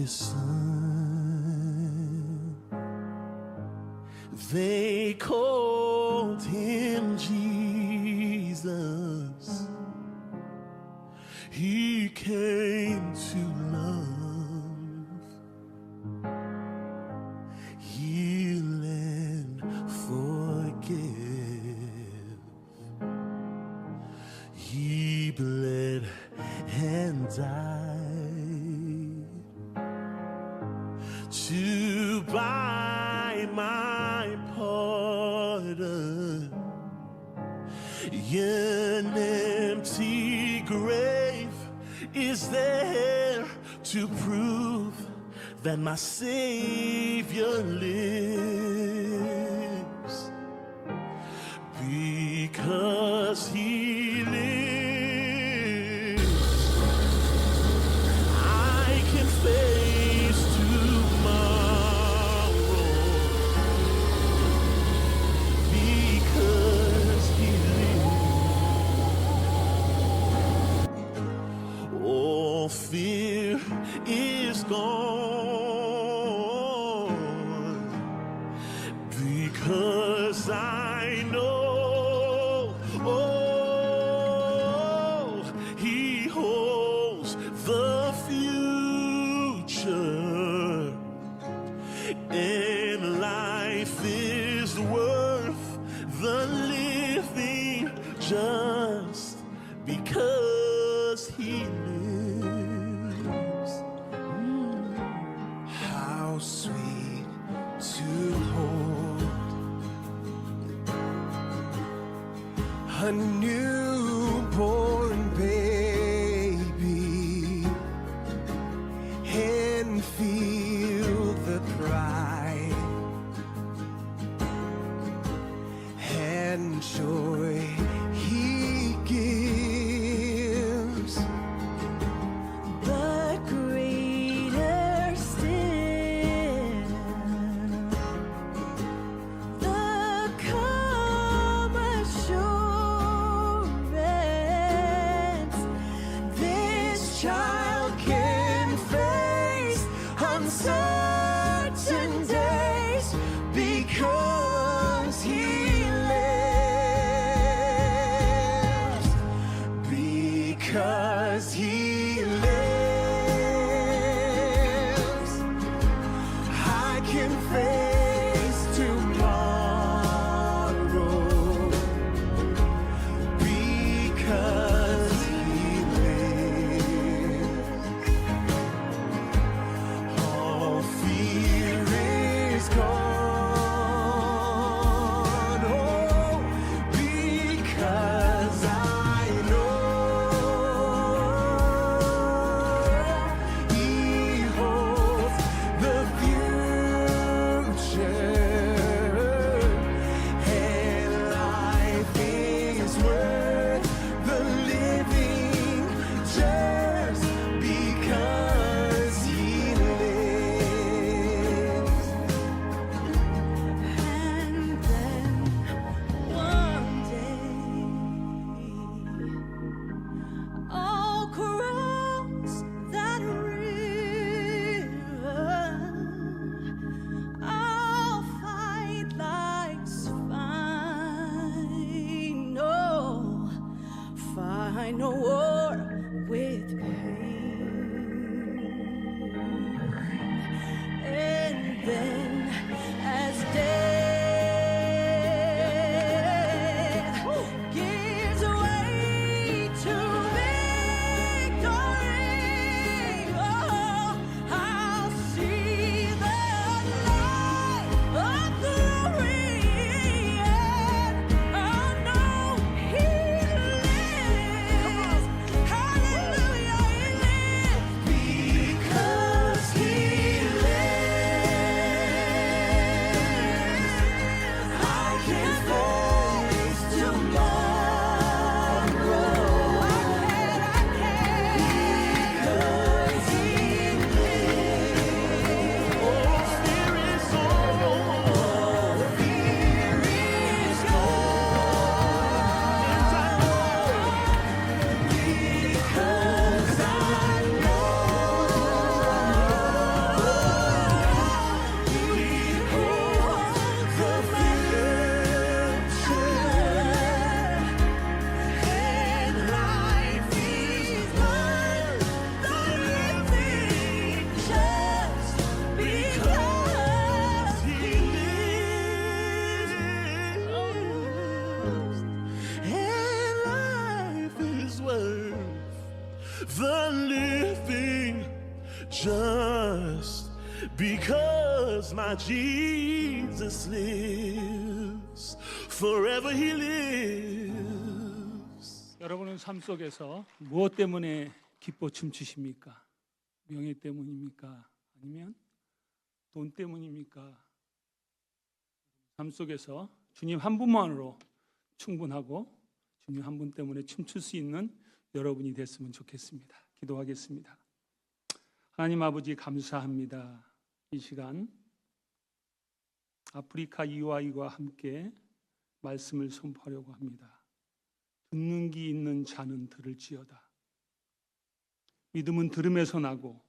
his son. They called him Jesus. He came to love, heal and forgive. He bled and died to buy my pardon. An empty grave is there to prove that my Savior lives. Because he lives, I can face tomorrow. Because he lives, all fear is gone. Because I know, oh, he holds the future, and life is worth the living just because he lives. How sweet to hold a newborn baby and feel the pride and joy he gives. But greater still, the calm assurance this child can face uncertain days because he lives. Because he lives, I can face tomorrow. Because he lives, all fear is gone. Oh, because I know he holds the future, and life is worth the living just because he lives. And then one day, all across that river, I'll fight life's final war with pain. And then as death gives way to victory, oh, I'll see the light of glory, and I know he lives. my Jesus lives. Forever he lives. 여러분은 삶 속에서 무엇 때문에 기뻐 춤추십니까? 명예 때문입니까? 아니면 돈 때문입니까? 삶 속에서 주님 한 분만으로 충분하고 주님 한 분 때문에 춤출 수 있는 여러분이 됐으면 좋겠습니다. 기도하겠습니다. 하나님 아버지 감사합니다. 이 시간 아프리카 이와이와 함께 말씀을 선포하려고 합니다. 듣는 귀 있는 자는 들을지어다. 믿음은 들음에서 나고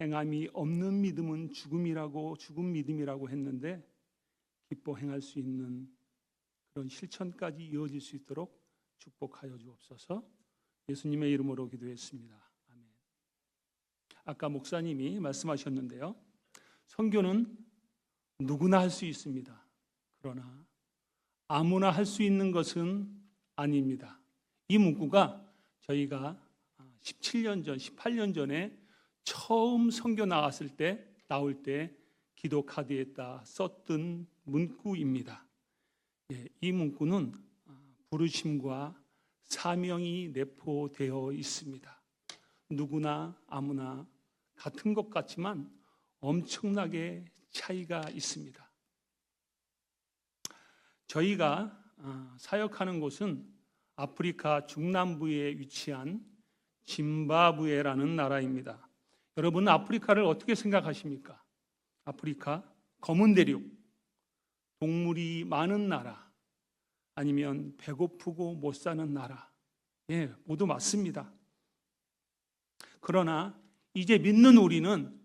행함이 없는 믿음은 죽음이라고 죽은 믿음이라고 했는데 기뻐 행할 수 있는 그런 실천까지 이어질 수 있도록 축복하여 주옵소서. 예수님의 이름으로 기도했습니다. 아멘. 아까 목사님이 말씀하셨는데요. 선교는 누구나 할 수 있습니다. 그러나 아무나 할 수 있는 것은 아닙니다. 이 문구가 저희가 17년 전, 18년 전에 처음 선교 나올 때 기도 카드에다 썼던 문구입니다. 이 문구는 부르심과 사명이 내포되어 있습니다. 누구나 아무나 같은 것 같지만 엄청나게 차이가 있습니다. 저희가 사역하는 곳은 아프리카 중남부에 위치한 짐바브웨라는 나라입니다. 여러분 아프리카를 어떻게 생각하십니까? 아프리카 검은 대륙, 동물이 많은 나라, 아니면 배고프고 못 사는 나라. 모두 맞습니다. 그러나 이제 믿는 우리는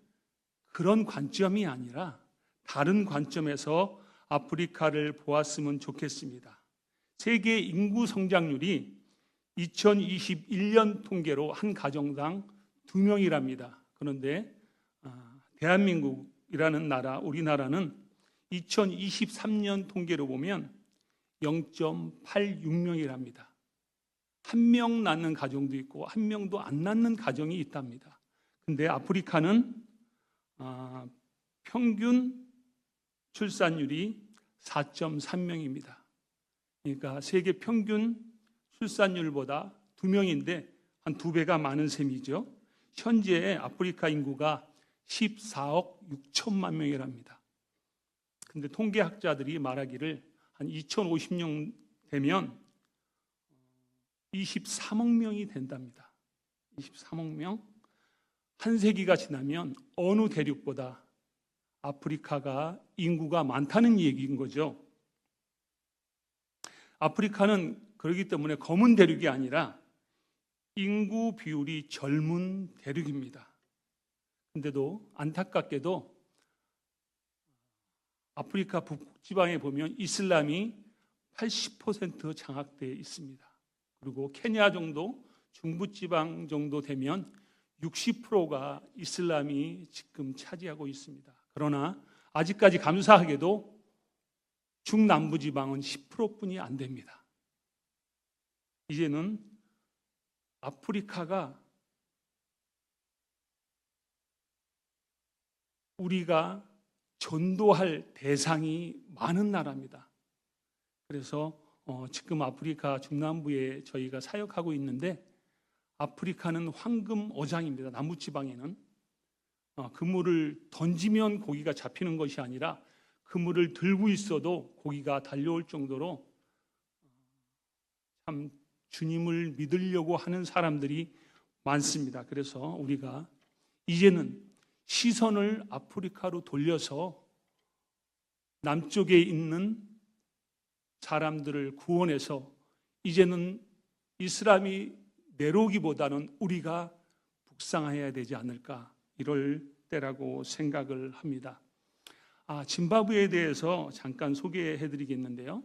그런 관점이 아니라 다른 관점에서 아프리카를 보았으면 좋겠습니다. 세계 인구 성장률이 2021년 통계로 한 가정당 2명이랍니다. 그런데 대한민국이라는 나라, 우리나라는 2023년 통계로 보면 0.86명이랍니다. 한 명 낳는 가정도 있고 한 명도 안 낳는 가정이 있답니다. 근데 아프리카는 평균 출산율이 4.3명입니다. 그러니까 세계 평균 출산율보다 2명인데 한 2배가 많은 셈이죠. 현재 아프리카 인구가 14억 6천만 명이랍니다. 근데 통계학자들이 말하기를 한 2050년 되면 23억 명이 된답니다. 23억 명. 한 세기가 지나면 어느 대륙보다 아프리카가 인구가 많다는 얘기인 거죠. 아프리카는 그렇기 때문에 검은 대륙이 아니라 인구 비율이 젊은 대륙입니다. 근데도 안타깝게도 아프리카 북지방에 보면 이슬람이 80% 장악되어 있습니다. 그리고 케냐 정도, 중부지방 정도 되면 60%가 이슬람이 지금 차지하고 있습니다. 그러나 아직까지 감사하게도 중남부지방은 10%뿐이 안 됩니다. 이제는 아프리카가 우리가 전도할 대상이 많은 나라입니다. 그래서 지금 아프리카 중남부에 저희가 사역하고 있는데 아프리카는 황금 어장입니다. 남부지방에는 그물을 던지면 고기가 잡히는 것이 아니라 그물을 들고 있어도 고기가 달려올 정도로 참 주님을 믿으려고 하는 사람들이 많습니다. 그래서 우리가 이제는 시선을 아프리카로 돌려서 남쪽에 있는 사람들을 구원해서 이제는 이슬람이 내려오기보다는 우리가 북상해야 되지 않을까, 이럴 때라고 생각을 합니다. 짐바브웨에 대해서 잠깐 소개해 드리겠는데요.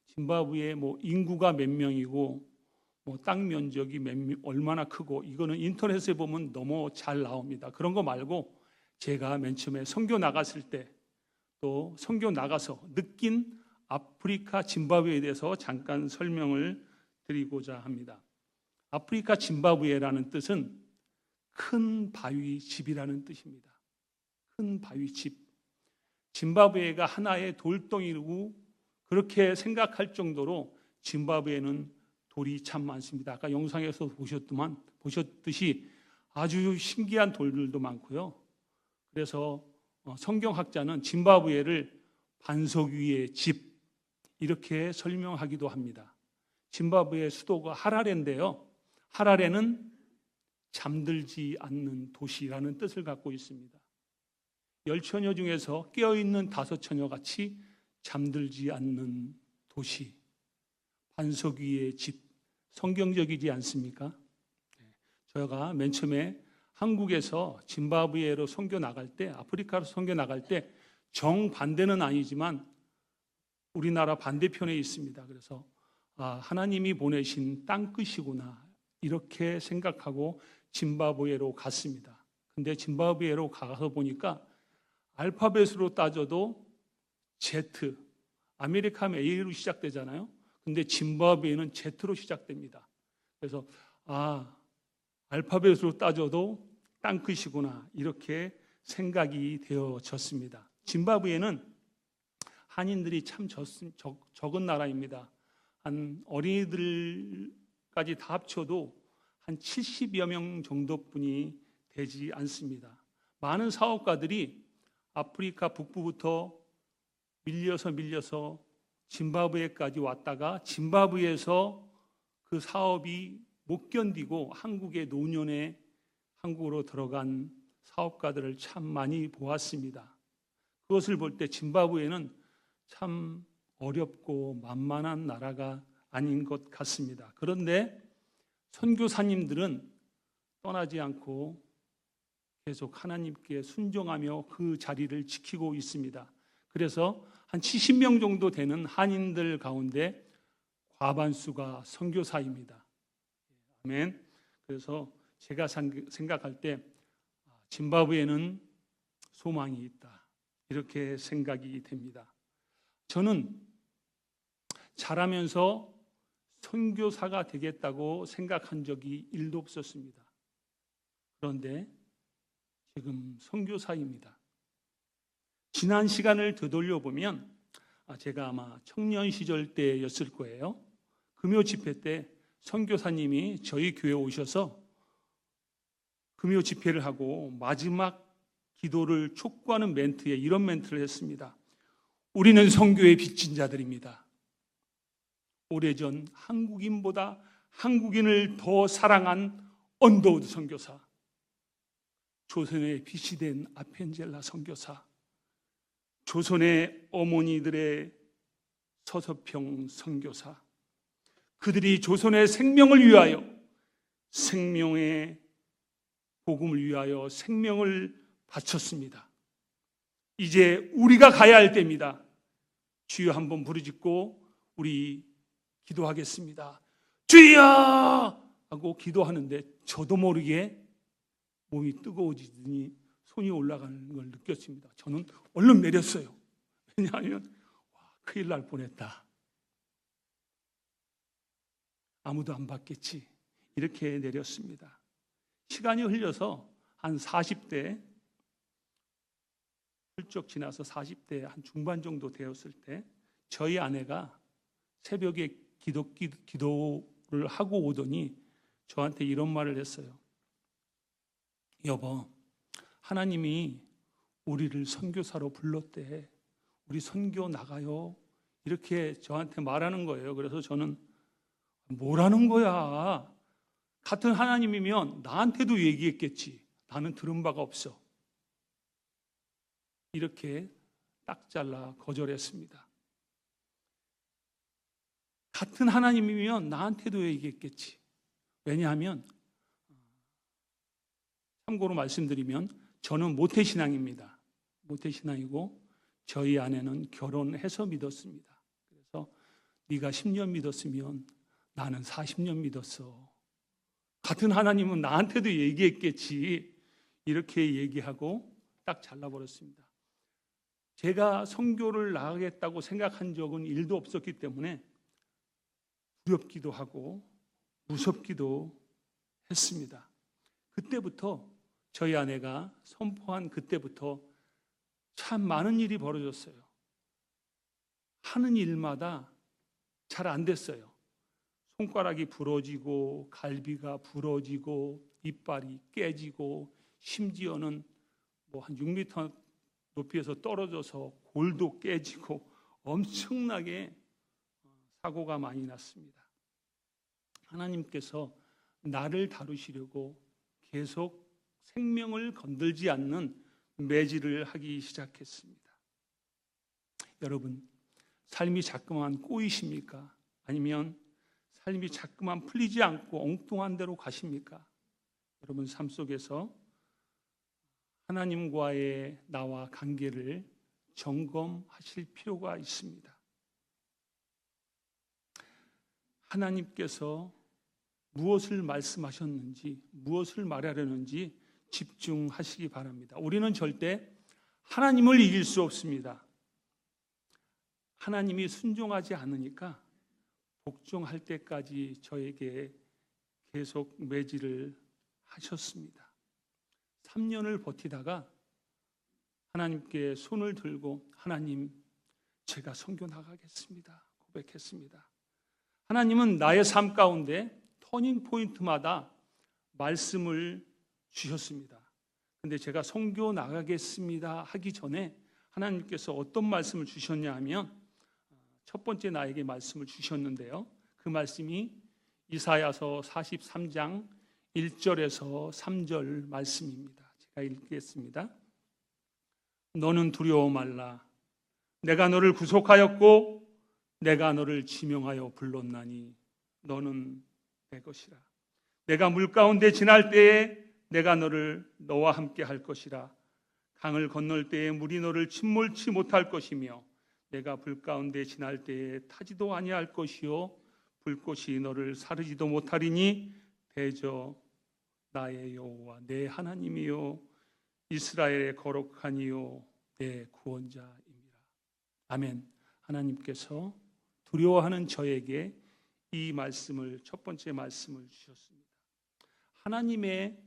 짐바브웨 인구가 몇 명이고 땅 면적이 얼마나 크고 이거는 인터넷에 보면 너무 잘 나옵니다. 그런 거 말고 제가 맨 처음에 선교 나갔을 때 또 선교 나가서 느낀 아프리카 짐바브웨에 대해서 잠깐 설명을 드리고자 합니다. 아프리카 짐바브웨라는 뜻은 큰 바위 집이라는 뜻입니다. 큰 바위 집. 짐바브웨가 하나의 돌덩이고 그렇게 생각할 정도로 짐바브웨는 돌이 참 많습니다. 아까 영상에서 보셨듯이 아주 신기한 돌들도 많고요. 그래서 성경학자는 짐바브웨를 반석 위의 집 이렇게 설명하기도 합니다. 짐바브웨 수도가 하라레인데요. 하라레는 잠들지 않는 도시라는 뜻을 갖고 있습니다. 10처녀 중에서 깨어있는 5처녀 같이 잠들지 않는 도시, 반석 위의 집, 성경적이지 않습니까? 저희가 맨 처음에 한국에서 짐바브웨로 선교 나갈 때, 아프리카로 선교 나갈 때 정반대는 아니지만 우리나라 반대편에 있습니다. 그래서 하나님이 보내신 땅끝이구나 이렇게 생각하고 짐바브웨로 갔습니다. 근데 짐바브웨로 가서 보니까 알파벳으로 따져도 Z, 아메리카 하면 A로 시작되잖아요. 근데 짐바브웨는 Z로 시작됩니다. 그래서 알파벳으로 따져도 땅끝이구나 이렇게 생각이 되어졌습니다. 짐바브웨는 한인들이 참 적은 나라입니다. 한 어린이들까지 다 합쳐도 한 70여 명 정도뿐이 되지 않습니다. 많은 사업가들이 아프리카 북부부터 밀려서 짐바브웨까지 왔다가 짐바브웨에서 그 사업이 못 견디고 한국의 노년에 한국으로 들어간 사업가들을 참 많이 보았습니다. 그것을 볼 때 짐바브웨는 참 어렵고 만만한 나라가 아닌 것 같습니다. 그런데 선교사님들은 떠나지 않고 계속 하나님께 순종하며 그 자리를 지키고 있습니다. 그래서 한 70명 정도 되는 한인들 가운데 과반수가 선교사입니다. 아멘. 그래서 제가 생각할 때 짐바브웨는 소망이 있다. 이렇게 생각이 됩니다. 저는 자라면서 선교사가 되겠다고 생각한 적이 1도 없었습니다. 그런데 지금 선교사입니다. 지난 시간을 되돌려 보면 제가 아마 청년 시절 때였을 거예요. 금요 집회 때 선교사님이 저희 교회에 오셔서 금요 집회를 하고 마지막 기도를 촉구하는 멘트에 이런 멘트를 했습니다. 우리는 선교의 빚진 자들입니다. 오래전 한국인보다 한국인을 더 사랑한 언더우드 선교사, 조선의 빛이 된 아펜젤라 선교사, 조선의 어머니들의 서서평 선교사, 그들이 조선의 생명을 위하여, 생명의 복음을 위하여 생명을 바쳤습니다. 이제 우리가 가야 할 때입니다. 주여 한번 부르짖고 우리 기도하겠습니다. 주여! 하고 기도하는데 저도 모르게 몸이 뜨거워지더니 손이 올라가는 걸 느꼈습니다. 저는 얼른 내렸어요. 왜냐하면 큰일 날 뻔했다. 아무도 안 봤겠지. 이렇게 내렸습니다. 시간이 흘려서 한 40대 훌쩍 지나서 40대 한 중반 정도 되었을 때 저희 아내가 새벽에 기도를 하고 오더니 저한테 이런 말을 했어요. 여보, 하나님이 우리를 선교사로 불렀대. 우리 선교 나가요. 이렇게 저한테 말하는 거예요. 그래서 저는 뭐라는 거야? 같은 하나님이면 나한테도 얘기했겠지. 나는 들은 바가 없어. 이렇게 딱 잘라 거절했습니다. 같은 하나님이면 나한테도 얘기했겠지. 왜냐하면 참고로 말씀드리면 저는 모태신앙입니다. 모태신앙이고 저희 아내는 결혼해서 믿었습니다. 그래서 네가 10년 믿었으면 나는 40년 믿었어. 같은 하나님은 나한테도 얘기했겠지. 이렇게 얘기하고 딱 잘라버렸습니다. 제가 선교를 나가겠다고 생각한 적은 1도 없었기 때문에 두렵기도 하고 무섭기도 했습니다. 그때부터 저희 아내가 선포한 그때부터 참 많은 일이 벌어졌어요. 하는 일마다 잘 안 됐어요. 손가락이 부러지고 갈비가 부러지고 이빨이 깨지고 심지어는 뭐 한 6m 높이에서 떨어져서 골도 깨지고 엄청나게 사고가 많이 났습니다. 하나님께서 나를 다루시려고 계속 생명을 건들지 않는 매질을 하기 시작했습니다. 여러분, 삶이 자꾸만 꼬이십니까? 아니면 삶이 자꾸만 풀리지 않고 엉뚱한 대로 가십니까? 여러분 삶 속에서 하나님과의 나와 관계를 점검하실 필요가 있습니다. 하나님께서 무엇을 말씀하셨는지, 무엇을 말하려는지 집중하시기 바랍니다. 우리는 절대 하나님을 이길 수 없습니다. 하나님이 순종하지 않으니까 복종할 때까지 저에게 계속 매질을 하셨습니다. 3년을 버티다가 하나님께 손을 들고 하나님, 제가 선교 나가겠습니다 고백했습니다. 하나님은 나의 삶 가운데 터닝 포인트마다 말씀을 주셨습니다. 근데 제가 선교 나가겠습니다 하기 전에 하나님께서 어떤 말씀을 주셨냐 하면 첫 번째 나에게 말씀을 주셨는데요. 그 말씀이 이사야서 43장 1절에서 3절 말씀입니다. 제가 읽겠습니다. 너는 두려워 말라. 내가 너를 구속하였고 내가 너를 지명하여 불렀나니 너는 내 것이라. 내가 물 가운데 지날 때에 내가 너와 함께 할 것이라. 강을 건널 때에 물이 너를 침몰치 못할 것이며 내가 불 가운데 지날 때에 타지도 아니할 것이요 불꽃이 너를 사르지도 못하리니 대저 나의 여호와 내 하나님이요 이스라엘의 거룩하니요 내 구원자입니다. 아멘. 하나님께서 두려워하는 저에게 이 말씀을, 첫 번째 말씀을 주셨습니다. 하나님의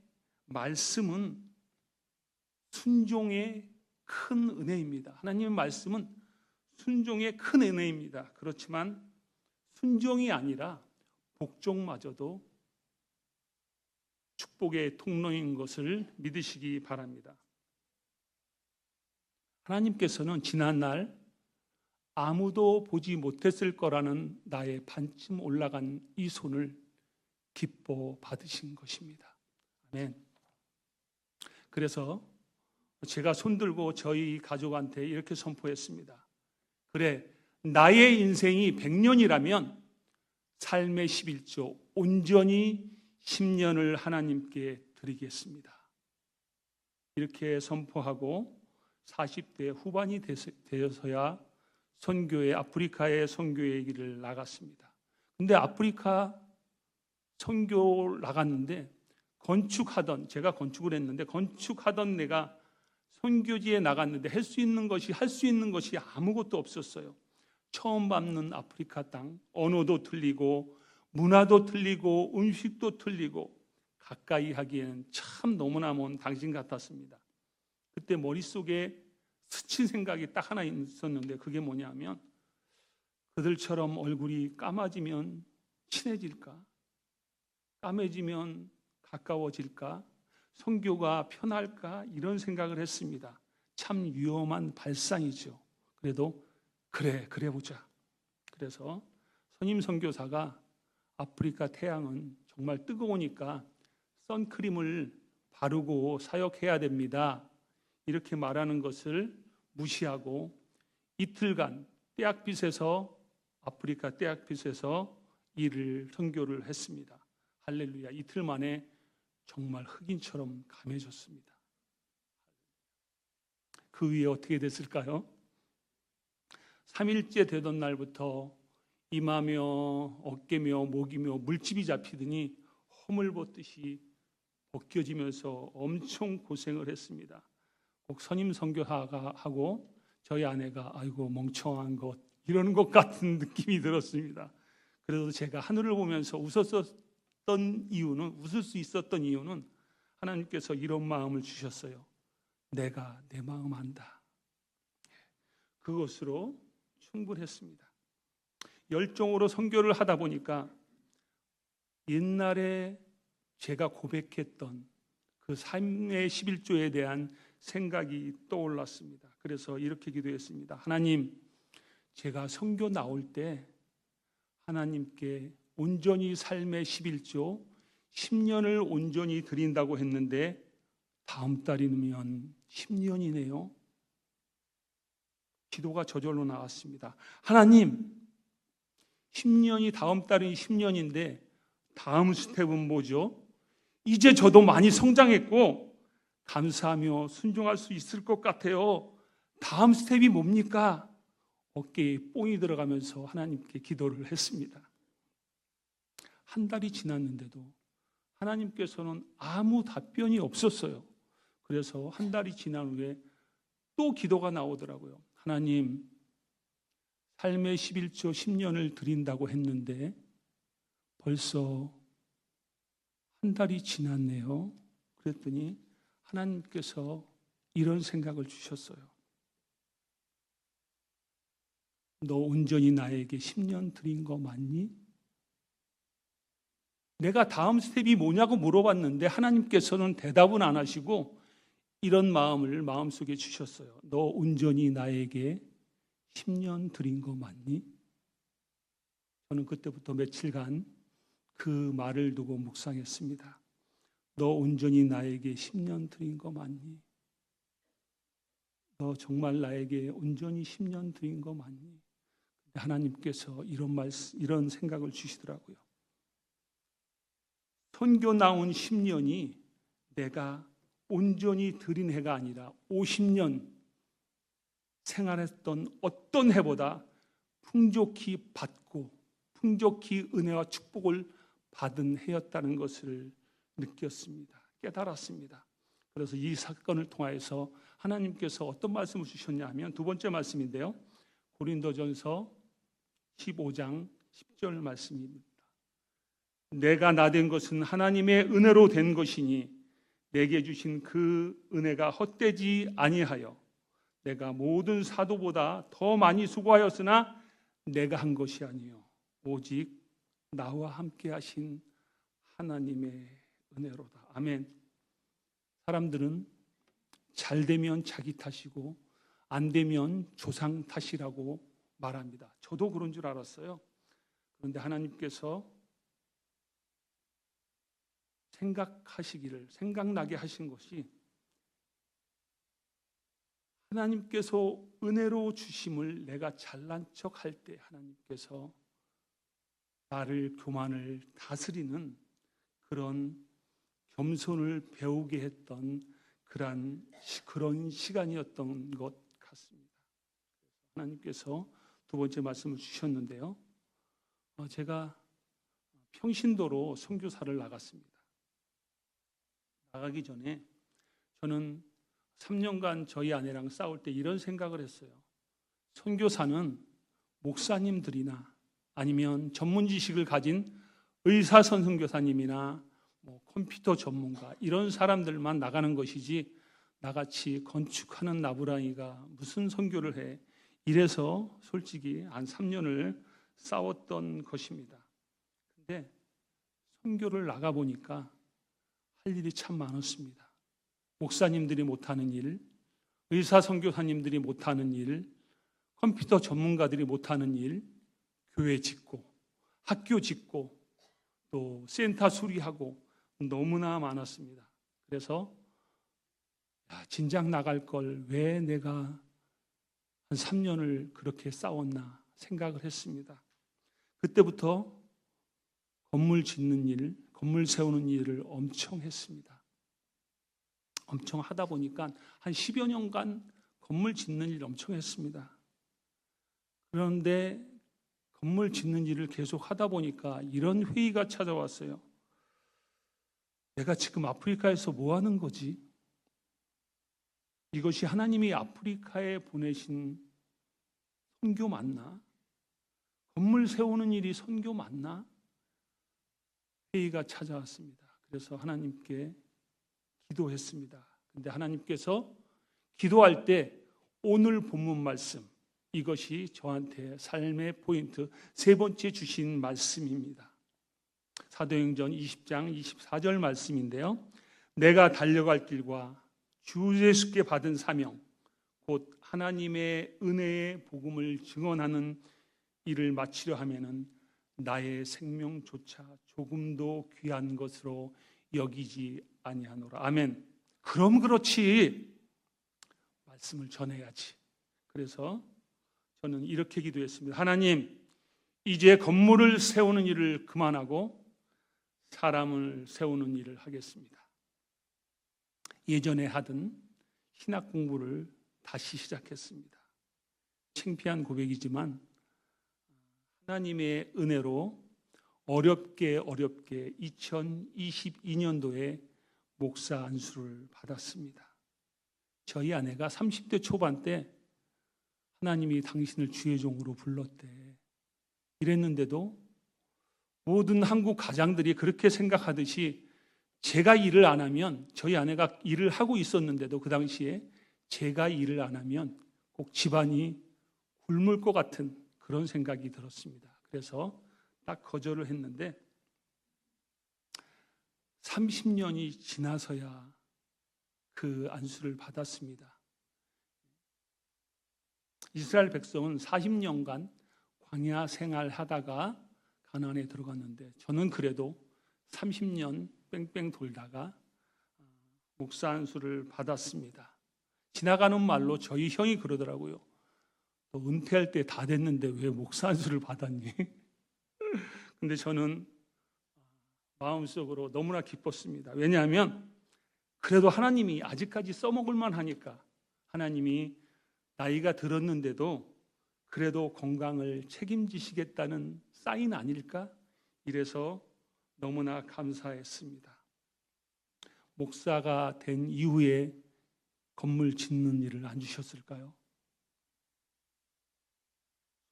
말씀은 순종의 큰 은혜입니다. 하나님의 말씀은 순종의 큰 은혜입니다. 그렇지만 순종이 아니라 복종마저도 축복의 통로인 것을 믿으시기 바랍니다. 하나님께서는 지난날 아무도 보지 못했을 거라는 나의 반쯤 올라간 이 손을 기뻐 받으신 것입니다. 아멘. 그래서 제가 손들고 저희 가족한테 이렇게 선포했습니다. 그래, 나의 인생이 100년이라면 삶의 11조 온전히 10년을 하나님께 드리겠습니다. 이렇게 선포하고 40대 후반이 되어서야 아프리카의 선교의 길을 나갔습니다. 근데 아프리카 선교 나갔는데 제가 건축을 했는데 건축하던 내가 선교지에 나갔는데 할 수 있는 것이 아무것도 없었어요. 처음 밟는 아프리카 땅, 언어도 틀리고 문화도 틀리고 음식도 틀리고 가까이 하기에는 참 너무나 먼 당신 같았습니다. 그때 머릿속에 스친 생각이 딱 하나 있었는데 그게 뭐냐면 그들처럼 얼굴이 까마지면 친해질까? 까매지면 가까워질까? 선교가 편할까? 이런 생각을 했습니다. 참 위험한 발상이죠. 그래도 그래 보자. 그래서 선임 선교사가 아프리카 태양은 정말 뜨거우니까 선크림을 바르고 사역해야 됩니다. 이렇게 말하는 것을 무시하고 이틀간 아프리카 떼약빛에서 선교를 했습니다. 할렐루야. 이틀 만에 정말 흑인처럼 감해졌습니다. 그 위에 어떻게 됐을까요? 3일째 되던 날부터 이마며 어깨며 목이며 물집이 잡히더니 허물벗듯이 벗겨지면서 엄청 고생을 했습니다. 꼭 선임 선교사가 하고 저희 아내가 아이고 멍청한 것 이러는 것 같은 느낌이 들었습니다. 그래도 제가 하늘을 보면서 웃을 수 있었던 이유는 하나님께서 이런 마음을 주셨어요. 내가 내 마음 안다. 그것으로 충분했습니다. 열정으로 선교를 하다 보니까 옛날에 제가 고백했던 그 삶의 11조에 대한 생각이 떠올랐습니다. 그래서 이렇게 기도했습니다. 하나님, 제가 선교 나올 때 하나님께 온전히 삶의 11조 10년을 온전히 드린다고 했는데 다음 달이면 10년이네요. 기도가 저절로 나왔습니다. 하나님, 10년이 다음 달이 10년인데 다음 스텝은 뭐죠? 이제 저도 많이 성장했고 감사하며 순종할 수 있을 것 같아요. 다음 스텝이 뭡니까? 어깨에 뽕이 들어가면서 하나님께 기도를 했습니다. 한 달이 지났는데도 하나님께서는 아무 답변이 없었어요. 그래서 한 달이 지난 후에 또 기도가 나오더라고요. 하나님, 삶의 11조 10년을 드린다고 했는데 벌써 한 달이 지났네요. 그랬더니 하나님께서 이런 생각을 주셨어요. 너 온전히 나에게 10년 드린 거 맞니? 내가 다음 스텝이 뭐냐고 물어봤는데 하나님께서는 대답은 안 하시고 이런 마음을 마음속에 주셨어요. 너 온전히 나에게 10년 드린 거 맞니? 저는 그때부터 며칠간 그 말을 두고 묵상했습니다. 너 온전히 나에게 10년 드린 거 맞니? 너 정말 나에게 온전히 10년 드린 거 맞니? 하나님께서 이런 생각을 주시더라고요. 선교 나온 10년이 내가 온전히 드린 해가 아니라 50년 생활했던 어떤 해보다 풍족히 받고 풍족히 은혜와 축복을 받은 해였다는 것을 느꼈습니다. 깨달았습니다. 그래서 이 사건을 통하여서 하나님께서 어떤 말씀을 주셨냐 하면 두 번째 말씀인데요. 고린도전서 15장 10절 말씀입니다. 내가 나된 것은 하나님의 은혜로 된 것이니 내게 주신 그 은혜가 헛되지 아니하여 내가 모든 사도보다 더 많이 수고하였으나 내가 한 것이 아니요 오직 나와 함께 하신 하나님의 은혜로다. 아멘. 사람들은 잘 되면 자기 탓이고 안 되면 조상 탓이라고 말합니다. 저도 그런 줄 알았어요. 그런데 하나님께서 생각나게 하신 것이 하나님께서 은혜로 주심을 내가 잘난 척 할 때 하나님께서 나를 교만을 다스리는 그런 겸손을 배우게 했던 그런 시간이었던 것 같습니다. 하나님께서 두 번째 말씀을 주셨는데요. 제가 평신도로 선교사를 나갔습니다. 나가기 전에 저는 3년간 저희 아내랑 싸울 때 이런 생각을 했어요. 선교사는 목사님들이나 아니면 전문 지식을 가진 의사 선교사님이나 컴퓨터 전문가 이런 사람들만 나가는 것이지 나같이 건축하는 나부랑이가 무슨 선교를 해. 이래서 솔직히 한 3년을 싸웠던 것입니다. 근데 선교를 나가보니까 할 일이 참 많았습니다. 목사님들이 못하는 일, 의사 선교사님들이 못하는 일, 컴퓨터 전문가들이 못하는 일, 교회 짓고 학교 짓고 또 센터 수리하고 너무나 많았습니다. 그래서 진작 나갈 걸 왜 내가 한 3년을 그렇게 싸웠나 생각을 했습니다. 그때부터 건물 짓는 일, 건물 세우는 일을 엄청 했습니다. 엄청 하다 보니까 한 10여 년간 건물 짓는 일을 엄청 했습니다. 그런데 건물 짓는 일을 계속 하다 보니까 이런 회의가 찾아왔어요. 내가 지금 아프리카에서 뭐 하는 거지? 이것이 하나님이 아프리카에 보내신 선교 맞나? 건물 세우는 일이 선교 맞나? 회의가 찾아왔습니다. 그래서 하나님께 기도했습니다. 근데 하나님께서 기도할 때 오늘 본문 말씀 이것이 저한테 삶의 포인트 세 번째 주신 말씀입니다. 사도행전 20장 24절 말씀인데요. 내가 달려갈 길과 주 예수께 받은 사명 곧 하나님의 은혜의 복음을 증언하는 일을 마치려 하면은 나의 생명조차 조금도 귀한 것으로 여기지 아니하노라. 아멘. 그럼 그렇지. 말씀을 전해야지. 그래서 저는 이렇게 기도했습니다. 하나님, 이제 건물을 세우는 일을 그만하고 사람을 세우는 일을 하겠습니다. 예전에 하던 신학 공부를 다시 시작했습니다. 창피한 고백이지만 하나님의 은혜로 어렵게 2022년도에 목사 안수를 받았습니다. 저희 아내가 30대 초반 때 하나님이 당신을 주의 종으로 불렀대. 이랬는데도 모든 한국 가장들이 그렇게 생각하듯이 제가 일을 안 하면, 저희 아내가 일을 하고 있었는데도 그 당시에 제가 일을 안 하면 꼭 집안이 굶을 것 같은 그런 생각이 들었습니다. 그래서 딱 거절을 했는데 30년이 지나서야 그 안수를 받았습니다. 이스라엘 백성은 40년간 광야 생활하다가 가나안에 들어갔는데 저는 그래도 30년 뺑뺑 돌다가 목사 안수를 받았습니다. 지나가는 말로 저희 형이 그러더라고요. 너 은퇴할 때 다 됐는데 왜 목사 안수를 받았니? 근데 저는 마음속으로 너무나 기뻤습니다. 왜냐하면 그래도 하나님이 아직까지 써먹을 만하니까 하나님이 나이가 들었는데도 그래도 건강을 책임지시겠다는 사인 아닐까? 이래서 너무나 감사했습니다. 목사가 된 이후에 건물 짓는 일을 안 주셨을까요?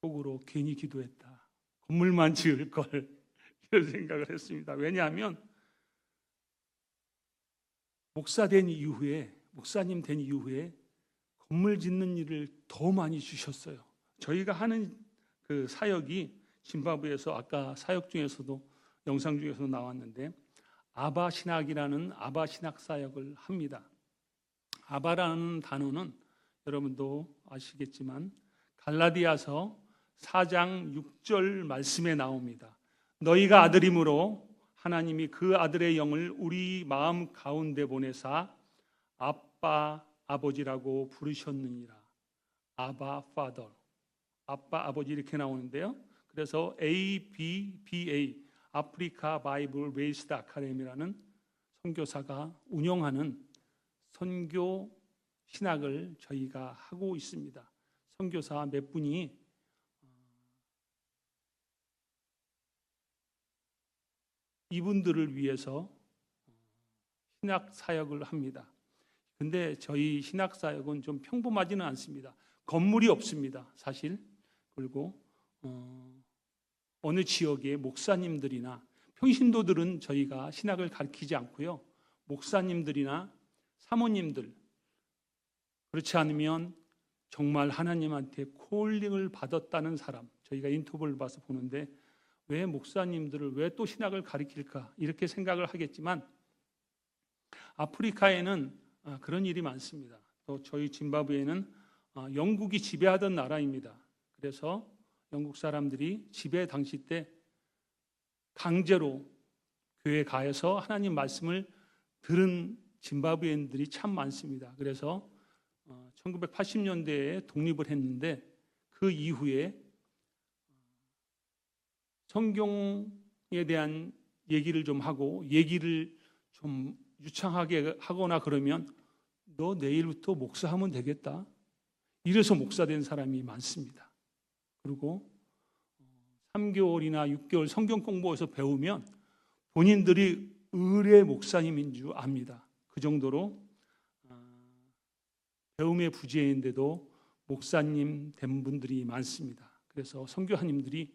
속으로 괜히 기도했다. 건물만 지을 걸 이런 생각을 했습니다. 왜냐하면 목사님 된 이후에 건물 짓는 일을 더 많이 주셨어요. 저희가 하는 그 사역이 짐바브웨에서 아까 사역 중에서도 영상 중에서도 나왔는데 아바 신학이라는 아바 신학 사역을 합니다. 아바라는 단어는 여러분도 아시겠지만 갈라디아서 4장 6절 말씀에 나옵니다. 너희가 아들임으로 하나님이 그 아들의 영을 우리 마음 가운데 보내사 아빠 아버지라고 부르셨느니라. 아바 파더, 아빠 아버지 이렇게 나오는데요. 그래서 ABBA 아프리카 바이블 베이스드 아카데미라는 선교사가 운영하는 선교 신학을 저희가 하고 있습니다. 선교사 몇 분이 이분들을 위해서 신학 사역을 합니다. 근데 저희 신학 사역은 좀 평범하지는 않습니다. 건물이 없습니다, 사실. 그리고 어느 지역의 목사님들이나 평신도들은 저희가 신학을 가르치지 않고요. 목사님들이나 사모님들, 그렇지 않으면 정말 하나님한테 콜링을 받았다는 사람, 저희가 인터뷰를 봐서 보는데 왜 목사님들을 왜 또 신학을 가르칠까 이렇게 생각을 하겠지만 아프리카에는 그런 일이 많습니다. 또 저희 짐바브웨는 영국이 지배하던 나라입니다. 그래서 영국 사람들이 지배 당시 때 강제로 교회 가서 하나님 말씀을 들은 짐바브웨인들이 참 많습니다. 그래서 1980년대에 독립을 했는데 그 이후에 성경에 대한 얘기를 좀 하고 얘기를 좀 유창하게 하거나 그러면 너 내일부터 목사하면 되겠다. 이래서 목사된 사람이 많습니다. 그리고 3개월이나 6개월 성경 공부해서 배우면 본인들이 의뢰 목사님인 줄 압니다. 그 정도로 배움의 부재인데도 목사님 된 분들이 많습니다. 그래서 선교사님들이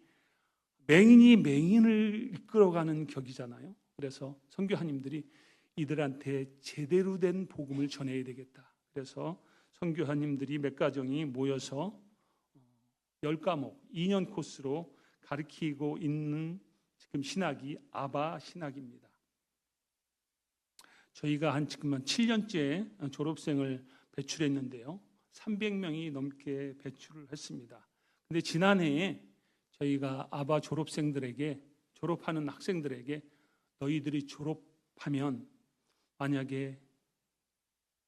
맹인이 맹인을 이끌어가는 격이잖아요. 그래서 선교사님들이 이들한테 제대로 된 복음을 전해야 되겠다. 그래서 선교사님들이 몇 가정이 모여서 10과목 2년 코스로 가르치고 있는 지금 신학이 아바 신학입니다. 저희가 지금 한 7년째 졸업생을 배출했는데요. 300명이 넘게 배출을 했습니다. 근데 지난해에 저희가 아바 졸업하는 학생들에게 너희들이 졸업하면 만약에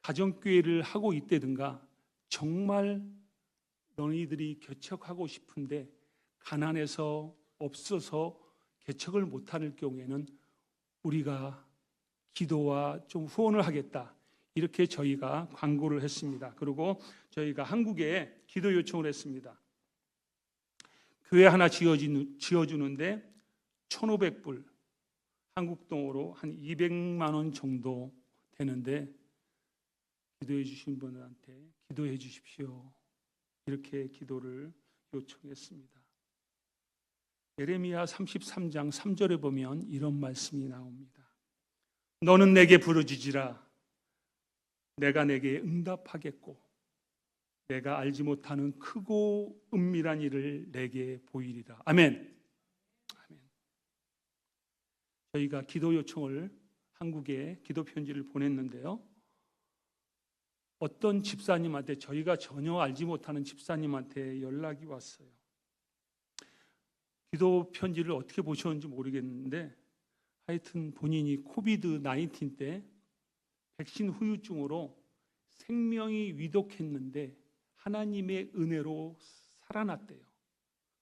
가정교회를 하고 있다든가 정말 너희들이 개척하고 싶은데 가난해서 없어서 개척을 못할 경우에는 우리가 기도와 좀 후원을 하겠다. 이렇게 저희가 광고를 했습니다. 그리고 저희가 한국에 기도 요청을 했습니다. 교회 하나 지어주는데 1,500불, 한국 돈으로 한 200만 원 정도 되는데 기도해 주신 분한테 기도해 주십시오. 이렇게 기도를 요청했습니다. 예레미야 33장 3절에 보면 이런 말씀이 나옵니다. 너는 내게 부르짖으라. 내가 내게 응답하겠고 내가 알지 못하는 크고 은밀한 일을 내게 보이리라. 아멘. 아멘. 저희가 기도 요청을 한국에 기도 편지를 보냈는데요. 어떤 집사님한테 저희가 전혀 알지 못하는 집사님한테 연락이 왔어요. 기도 편지를 어떻게 보셨는지 모르겠는데 하여튼 본인이 코비드-19 때 백신 후유증으로 생명이 위독했는데 하나님의 은혜로 살아났대요.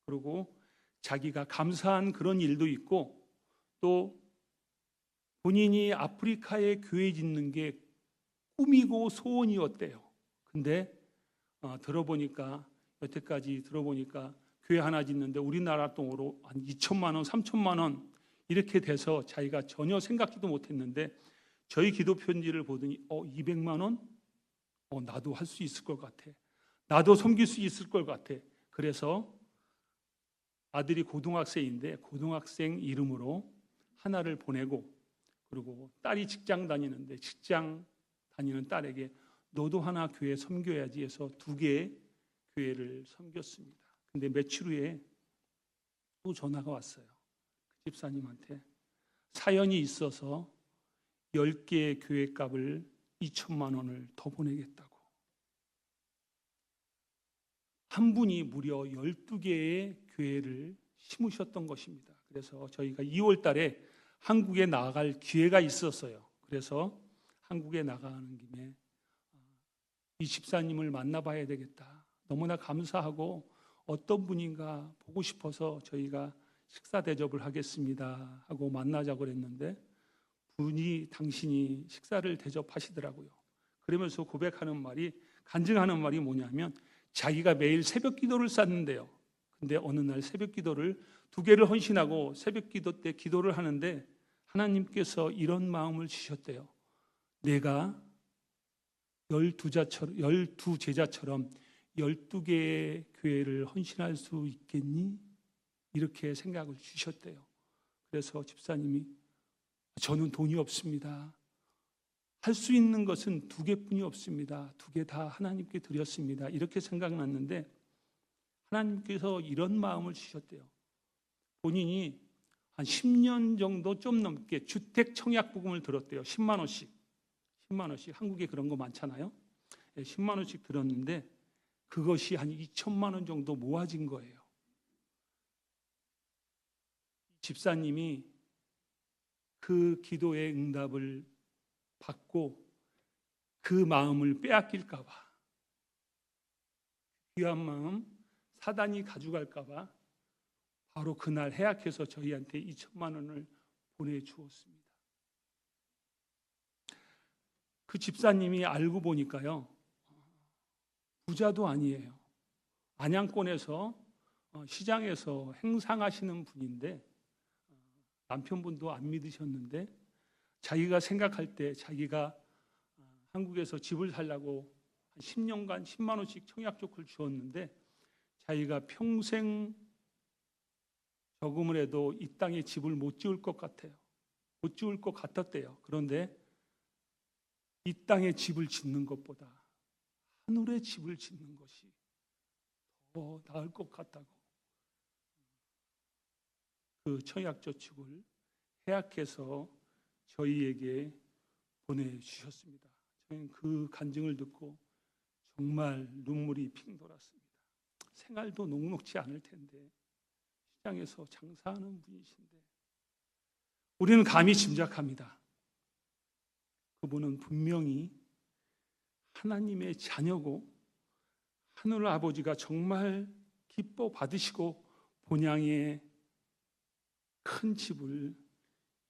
그리고 자기가 감사한 그런 일도 있고 또 본인이 아프리카에 교회 짓는 게 꿈이고 소원이었대요. 근데 여태까지 들어보니까 교회 하나 짓는데 우리나라 돈으로 한 2천만 원, 3천만 원 이렇게 돼서 자기가 전혀 생각지도 못했는데 저희 기도 편지를 보더니 200만 원? 나도 할 수 있을 것 같아. 나도 섬길 수 있을 것 같아. 그래서 아들이 고등학생인데 고등학생 이름으로 하나를 보내고 그리고 딸이 직장 다니는데 직장 다니는 딸에게 너도 하나 교회 섬겨야지 해서 2개의 교회를 섬겼습니다. 근데 며칠 후에 또 전화가 왔어요. 그 집사님한테 사연이 있어서 10개의 교회 값을 2천만 원을 더 보내겠다고. 한 분이 무려 12개의 교회를 심으셨던 것입니다. 그래서 저희가 2월 달에 한국에 나갈 기회가 있었어요. 그래서 한국에 나가는 김에 이 집사님을 만나봐야 되겠다. 너무나 감사하고 어떤 분인가 보고 싶어서 저희가 식사 대접을 하겠습니다 하고 만나자고 그랬는데 당신이 식사를 대접하시더라고요. 그러면서 간증하는 말이 뭐냐면 자기가 매일 새벽 기도를 쌌는데요. 근데 어느 날 새벽 기도를 2개를 헌신하고 새벽 기도 때 기도를 하는데 하나님께서 이런 마음을 주셨대요. 내가 12제자처럼 12개의 교회를 헌신할 수 있겠니? 이렇게 생각을 주셨대요. 그래서 집사님이 저는 돈이 없습니다. 할 수 있는 것은 2개뿐이 없습니다. 2개 다 하나님께 드렸습니다. 이렇게 생각났는데 하나님께서 이런 마음을 주셨대요. 본인이 한 10년 정도 좀 넘게 주택 청약 부금을 들었대요. 10만 원씩. 한국에 그런 거 많잖아요. 10만 원씩 들었는데 그것이 한 2천만 원 정도 모아진 거예요. 집사님이 그 기도의 응답을 받고 그 마음을 빼앗길까 봐, 귀한 마음 사단이 가져갈까 봐 바로 그날 해약해서 저희한테 2천만 원을 보내주었습니다. 그 집사님이 알고 보니까요, 부자도 아니에요. 안양권에서 시장에서 행상하시는 분인데 남편분도 안 믿으셨는데 자기가 생각할 때 자기가 한국에서 집을 살려고 한 10년간 10만 원씩 청약조건을 주었는데 자기가 평생 저금을 해도 이 땅에 집을 못 지을 것 같아요. 못 지을 것 같았대요. 그런데 이 땅에 집을 짓는 것보다 하늘에 집을 짓는 것이 더 나을 것 같다고 그 청약저축을 해약해서 저희에게 보내주셨습니다. 저희는 그 간증을 듣고 정말 눈물이 핑 돌았습니다. 생활도 녹록지 않을 텐데 시장에서 장사하는 분이신데 우리는 감히 짐작합니다. 그분은 분명히 하나님의 자녀고 하늘 아버지가 정말 기뻐 받으시고 본향에 큰 집을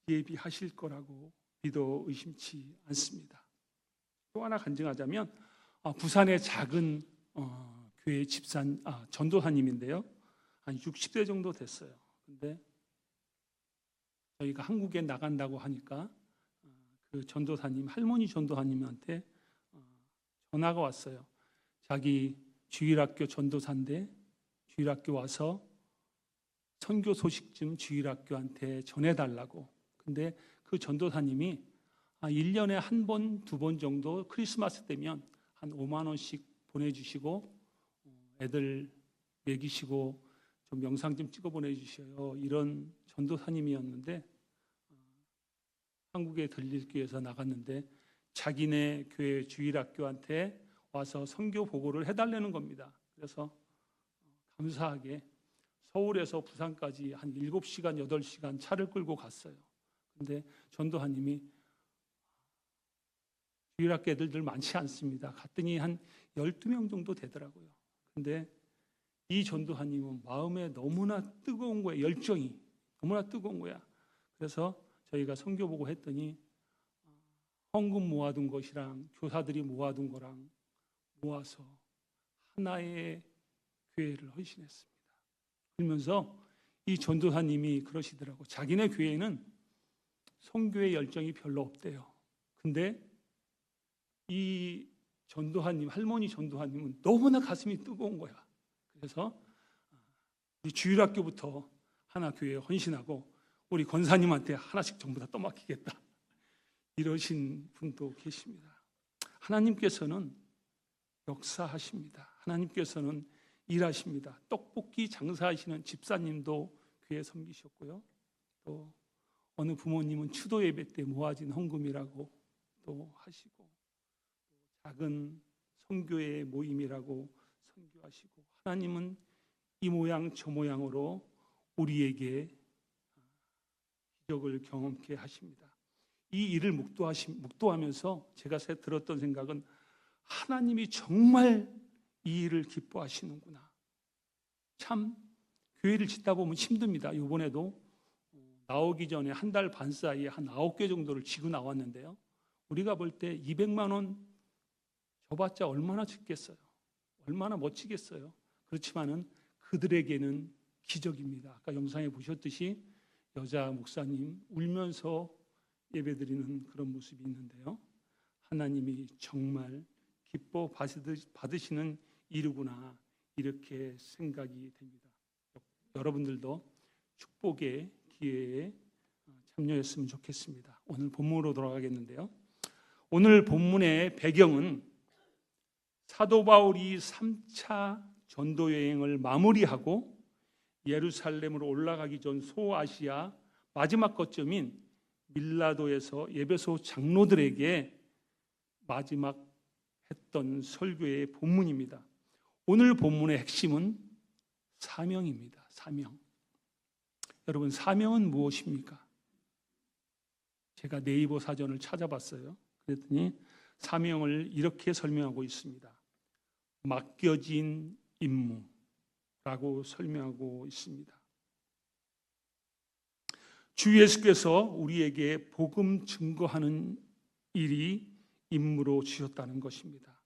예비하실 거라고 믿어 의심치 않습니다. 또 하나 간증하자면 부산의 작은 교회 전도사님인데요. 한 60대 정도 됐어요. 근데 저희가 한국에 나간다고 하니까 그 전도사님, 할머니 전도사님한테 전화가 왔어요. 자기 주일학교 전도사인데 주일학교 와서 선교 소식 좀 주일학교한테 전해달라고. 근데 그 전도사님이 1년에 한 번, 두 번 정도 크리스마스 때면 한 5만 원씩 보내주시고 애들 먹이시고 좀 영상 좀 찍어 보내주셔요. 이런 전도사님이었는데 한국에 들리기 위해서 나갔는데 자기네 교회 주일학교한테 와서 선교 보고를 해달라는 겁니다. 그래서 감사하게 서울에서 부산까지 한 7시간, 8시간 차를 끌고 갔어요. 근데 전도사님이 주일학교 애들들 많지 않습니다. 갔더니 한 12명 정도 되더라고요. 근데 이 전도사님은 마음에 너무나 뜨거운 거예요. 열정이 너무나 뜨거운 거야. 그래서 저희가 선교 보고 했더니 헌금 모아둔 것이랑 교사들이 모아둔 거랑 모아서 하나의 교회를 헌신했습니다. 그러면서 이 전도사님이 그러시더라고. 자기네 교회는 선교의 열정이 별로 없대요. 근데 이 전도사님, 할머니 전도사님은 너무나 가슴이 뜨거운 거야. 그래서 이 주일학교부터 하나 교회에 헌신하고 우리 권사님한테 하나씩 전부 다 떠맡기겠다. 이러신 분도 계십니다. 하나님께서는 역사하십니다. 하나님께서는 일하십니다. 떡볶이 장사하시는 집사님도 교회 섬기셨고요. 또 어느 부모님은 추도 예배 때 모아진 헌금이라고 또 하시고 작은 선교의 모임이라고 선교하시고 하나님은 이 모양 저 모양으로 우리에게 기적을 경험케 하십니다. 이 일을 묵도하면서 제가 들었던 생각은 하나님이 정말 이 일을 기뻐하시는구나. 참 교회를 짓다 보면 힘듭니다. 이번에도 나오기 전에 한 달 반 사이에 한 9개 정도를 지고 나왔는데요. 우리가 볼 때 200만 원 줘봤자 얼마나 짓겠어요. 얼마나 멋지겠어요. 그렇지만은 그들에게는 기적입니다. 아까 영상에 보셨듯이 여자 목사님 울면서 예배드리는 그런 모습이 있는데요. 하나님이 정말 기뻐 받으시는 일이구나 이렇게 생각이 됩니다. 여러분들도 축복의 기회에 참여했으면 좋겠습니다. 오늘 본문으로 돌아가겠는데요. 오늘 본문의 배경은 사도 바울이 3차 전도 여행을 마무리하고 예루살렘으로 올라가기 전 소아시아 마지막 거점인 밀라도에서 에베소 장로들에게 마지막 했던 설교의 본문입니다. 오늘 본문의 핵심은 사명입니다. 사명. 여러분, 사명은 무엇입니까? 제가 네이버 사전을 찾아봤어요. 그랬더니 사명을 이렇게 설명하고 있습니다. 맡겨진 임무라고 설명하고 있습니다. 주 예수께서 우리에게 복음 증거하는 일이 임무로 주셨다는 것입니다.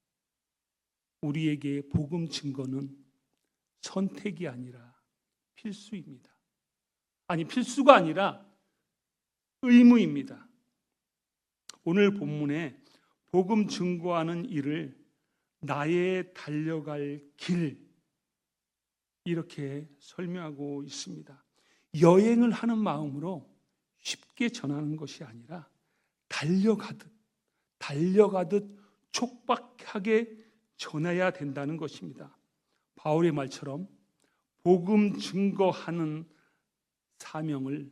우리에게 복음 증거는 선택이 아니라 필수입니다. 아니, 필수가 아니라 의무입니다. 오늘 본문에 복음 증거하는 일을 나의 달려갈 길 이렇게 설명하고 있습니다. 여행을 하는 마음으로 쉽게 전하는 것이 아니라 달려가듯 촉박하게 전해야 된다는 것입니다. 바울의 말처럼 복음 증거하는 사명을,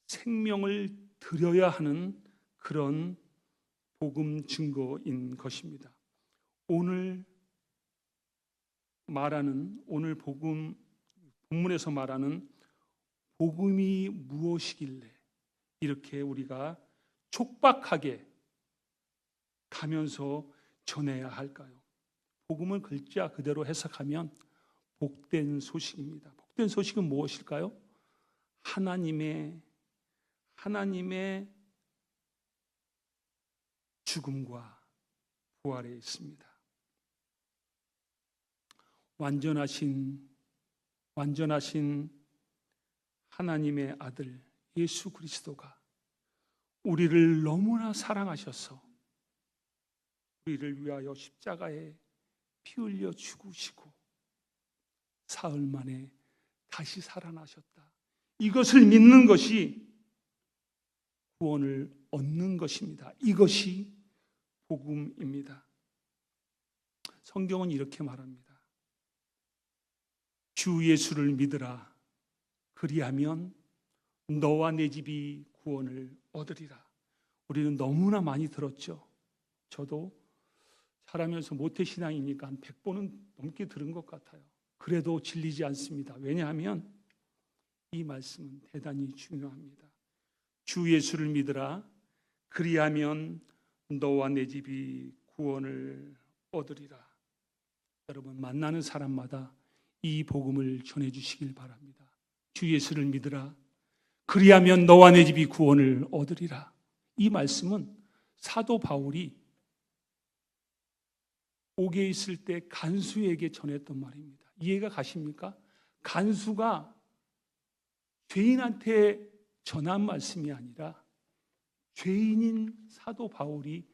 생명을 드려야 하는 그런 복음 증거인 것입니다. 오늘 본문에서 말하는 복음이 무엇이길래 이렇게 우리가 촉박하게 가면서 전해야 할까요? 복음을 글자 그대로 해석하면 복된 소식입니다. 복된 소식은 무엇일까요? 하나님의 죽음과 부활에 있습니다. 완전하신 하나님의 아들 예수 그리스도가 우리를 너무나 사랑하셔서 우리를 위하여 십자가에 피 흘려 죽으시고 사흘 만에 다시 살아나셨다. 이것을 믿는 것이 구원을 얻는 것입니다. 이것이 복음입니다. 성경은 이렇게 말합니다. 주 예수를 믿으라. 그리하면 너와 내 집이 구원을 얻으리라. 우리는 너무나 많이 들었죠. 저도 자라면서 모태신앙이니까 한 100번은 넘게 들은 것 같아요. 그래도 질리지 않습니다. 왜냐하면 이 말씀은 대단히 중요합니다. 주 예수를 믿으라. 그리하면 너와 내 집이 구원을 얻으리라. 여러분, 만나는 사람마다 이 복음을 전해주시길 바랍니다. 주 예수를 믿으라. 그리하면 너와 내 집이 구원을 얻으리라. 이 말씀은 사도 바울이 옥에 있을 때 간수에게 전했던 말입니다. 이해가 가십니까? 간수가 죄인한테 전한 말씀이 아니라 죄인인 사도 바울이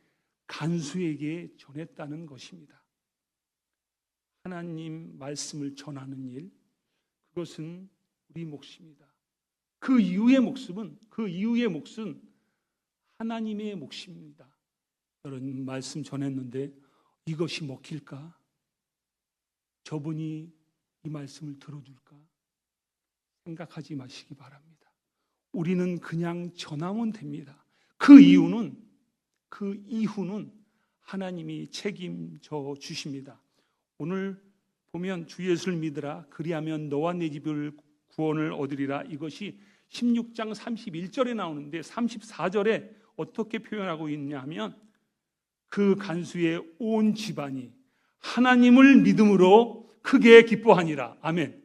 간수에게 전했다는 것입니다. 하나님 말씀을 전하는 일, 그것은 우리 몫입니다. 그 이후의 몫은 하나님의 몫입니다. 여러분, 말씀 전했는데 이것이 먹힐까? 저분이 이 말씀을 들어줄까? 생각하지 마시기 바랍니다. 우리는 그냥 전하면 됩니다. 그 이후는 하나님이 책임져 주십니다. 오늘 보면 주 예수를 믿으라. 그리하면 너와 내 집을 구원을 얻으리라. 이것이 16장 31절에 나오는데 34절에 어떻게 표현하고 있냐면 그 간수의 온 집안이 하나님을 믿음으로 크게 기뻐하니라. 아멘.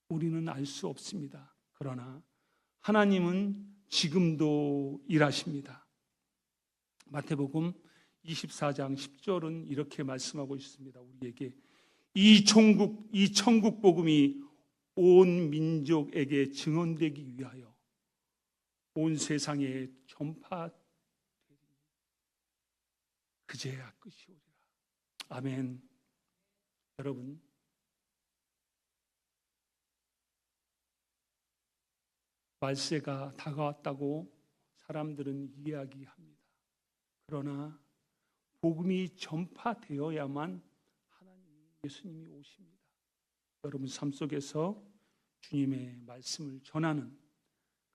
우리는 알 수 없습니다. 그러나 하나님은 지금도 일하십니다. 마태복음 24장 10절은 이렇게 말씀하고 있습니다. 우리에게 이 천국 복음이 온 민족에게 증언되기 위하여 온 세상에 전파되리니 그제야 끝이 오리라. 아멘. 여러분, 말세가 다가왔다고 사람들은 이야기합니다. 그러나 복음이 전파되어야만 예수님이 오십니다. 여러분 삶 속에서 주님의 말씀을 전하는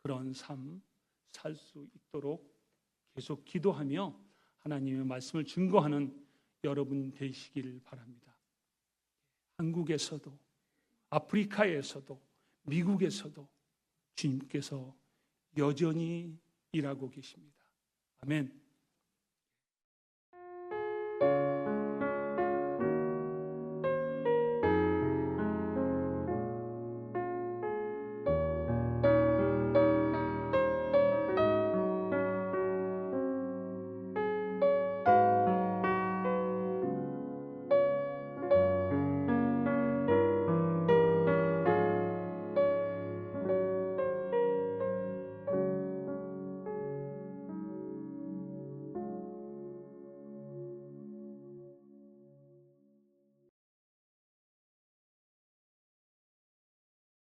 그런 삶 살 수 있도록 계속 기도하며 하나님의 말씀을 증거하는 여러분 되시길 바랍니다. 한국에서도 아프리카에서도 미국에서도 주님께서 여전히 일하고 계십니다. 아멘.